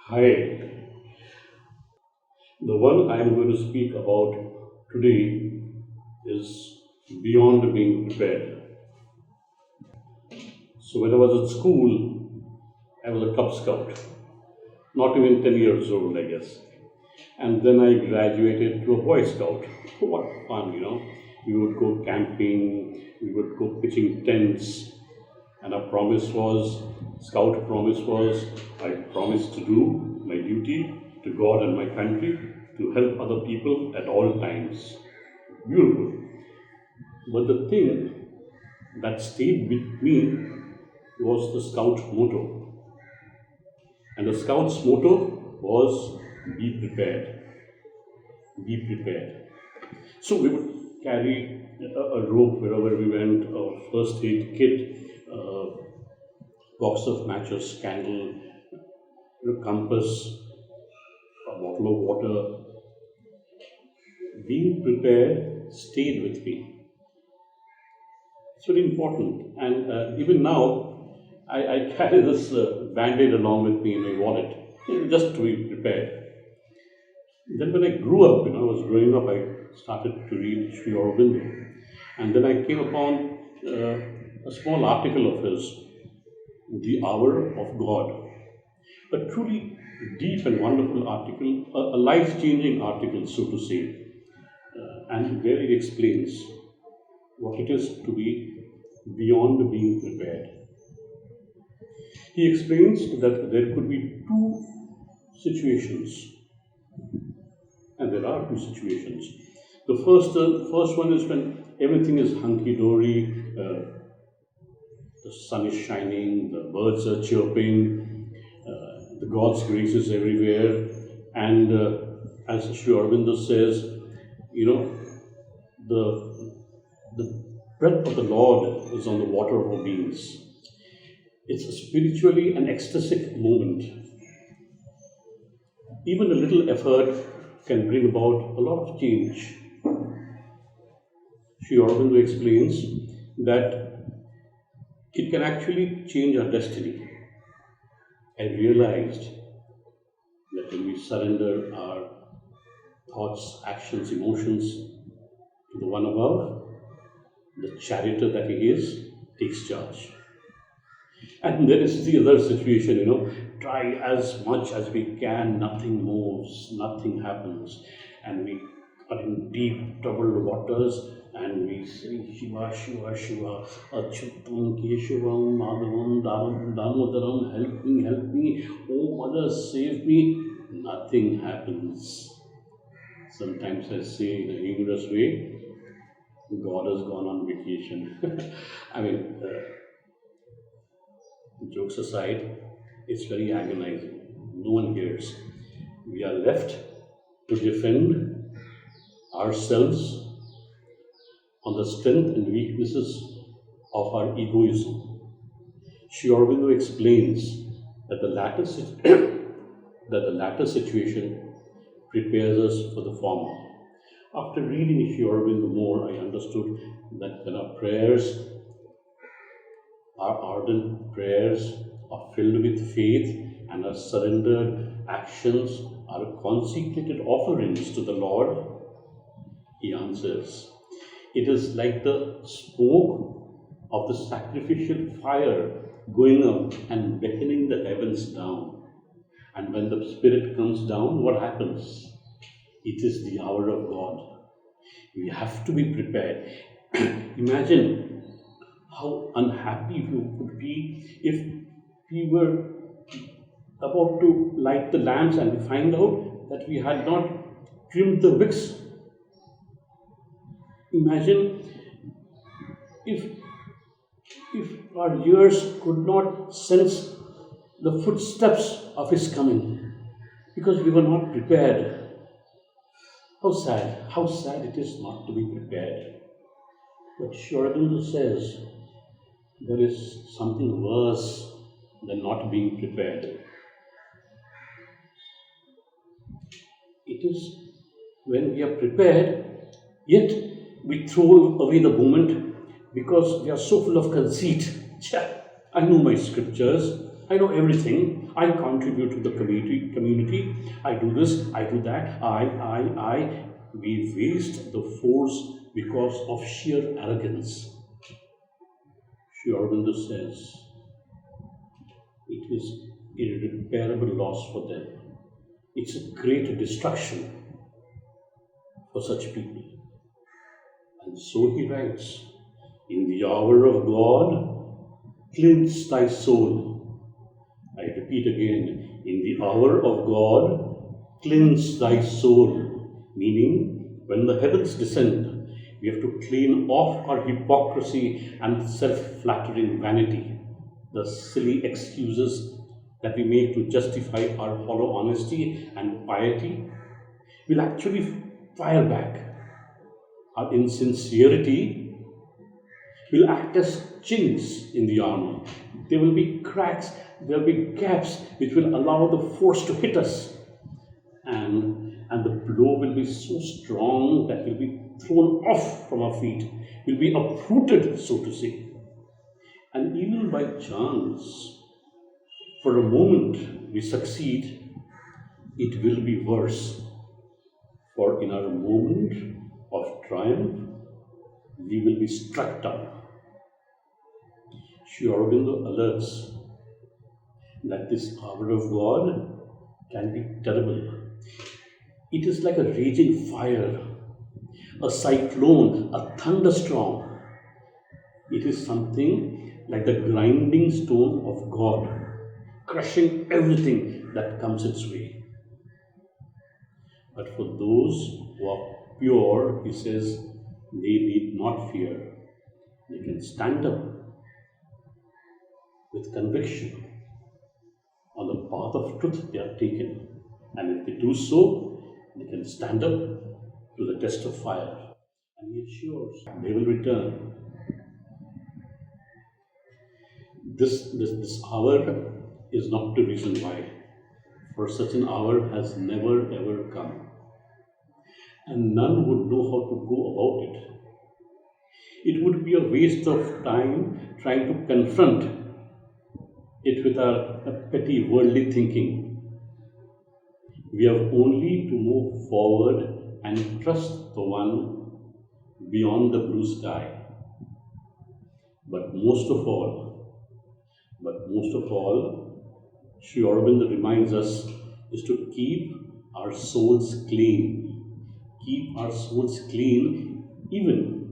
Hi, the one I am going to speak about today is beyond being prepared. So, when I was at school, I was a Cub Scout, not even 10 years old, I guess. And then I graduated to a Boy Scout. What fun. We would go camping, we would go pitching tents, and our Scout promise was, I promised to do my duty to God and my country to help other people at all times. Beautiful. But the thing that stayed with me was the Scout motto. And the Scout's motto was be prepared. Be prepared. So we would carry a rope wherever we went, a first aid kit, box of matches, candle, compass, a bottle of water. Being prepared stayed with me. It's very important. And even now, I carry this band-aid along with me in my wallet, just to be prepared. Then when I grew up, I was growing up, I started to read Sri Aurobindo. And then I came upon a small article of his, The Hour of God. A truly deep and wonderful article, a life-changing article, so to say. And where he explains what it is to be beyond being prepared. He explains that there could be two situations, and there are two situations. The first one is when everything is hunky-dory, the sun is shining, the birds are chirping, the God's grace is everywhere, and as Sri Aurobindo says, the breath of the Lord is on the water of our beings. It's a spiritually an ecstatic moment. Even a little effort can bring about a lot of change. Sri Aurobindo explains that it can actually change our destiny. I realized that when we surrender our thoughts, actions, emotions to the one above, the charioteer that he is takes charge. And there is the other situation, try as much as we can, nothing moves, nothing happens. And we are in deep troubled waters and we say, Shiva, Shiva, Shiva, Achyutam, Keshavam, Madhavam, Damodaram, help me, oh mother, save me. Nothing happens. Sometimes I say in a humorous way, God has gone on vacation. I mean, jokes aside, it's very agonizing. No one cares. We are left to defend ourselves on the strength and weaknesses of our egoism. Sri Aurobindo explains that the latter situation prepares us for the former. After reading Sri Aurobindo more, I understood that when our prayers, our ardent prayers, are filled with faith and our surrendered actions are consecrated offerings to the Lord, He answers. It is like the smoke of the sacrificial fire going up and beckoning the heavens down. And when the Spirit comes down, what happens? It is the hour of God. We have to be prepared. Imagine how unhappy we would be if we were about to light the lamps and we find out that we had not trimmed the wicks. Imagine if our ears could not sense the footsteps of His coming because we were not prepared. How sad it is not to be prepared. But Sri Aurobindo says there is something worse than not being prepared. It is when we are prepared, yet we throw away the moment because we are so full of conceit. I know my scriptures, I know everything. I contribute to the community. I do this, I do that. I. We waste the force because of sheer arrogance. Sri Aurobindo says it is irreparable loss for them. It's a great destruction for such people. And so he writes, in the hour of God, cleanse thy soul. I repeat again, in the hour of God, cleanse thy soul. Meaning, when the heavens descend, we have to clean off our hypocrisy and self-flattering vanity, the silly excuses that we make to justify our hollow honesty and piety. Will actually fire back. Our insincerity will act as chinks in the armor. There will be cracks, there will be gaps which will allow the force to hit us. And the blow will be so strong that we'll be thrown off from our feet, will be uprooted, so to say. And even by chance, for a moment we succeed, it will be worse. For in our moment of triumph, we will be struck down. Sri Aurobindo alerts that this hour of God can be terrible. It is like a raging fire, a cyclone, a thunderstorm. It is something like the grinding stone of God, crushing everything that comes its way. But for those who are pure, he says, they need not fear. They can stand up with conviction on the path of truth they have taken. And if they do so, they can stand up to the test of fire. And he assures they will return. This hour is not the reason why. For such an hour has never ever come. And none would know how to go about it. It would be a waste of time trying to confront it with our petty worldly thinking. We have only to move forward and trust the one beyond the blue sky. But most of all, Sri Aurobindo reminds us is to keep our souls clean. Keep our souls clean, even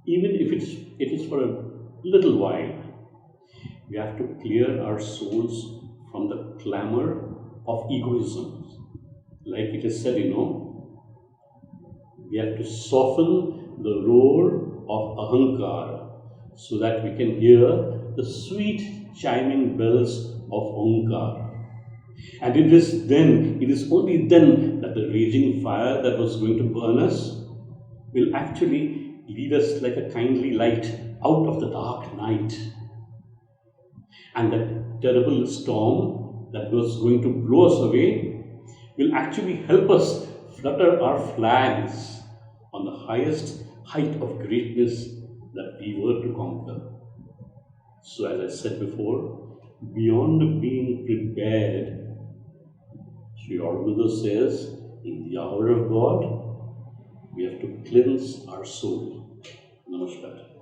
if it is for a little while. We have to clear our souls from the clamor of egoism. Like it is said, we have to soften the roar of ahankar so that we can hear the sweet chiming bells of Omkar. And it is only then that the raging fire that was going to burn us will actually lead us like a kindly light out of the dark night. And that terrible storm that was going to blow us away will actually help us flutter our flags on the highest height of greatness that we were to conquer. So as I said before, beyond being prepared, Sri Aurobindo says, in the hour of God, we have to cleanse our soul. Namaskar.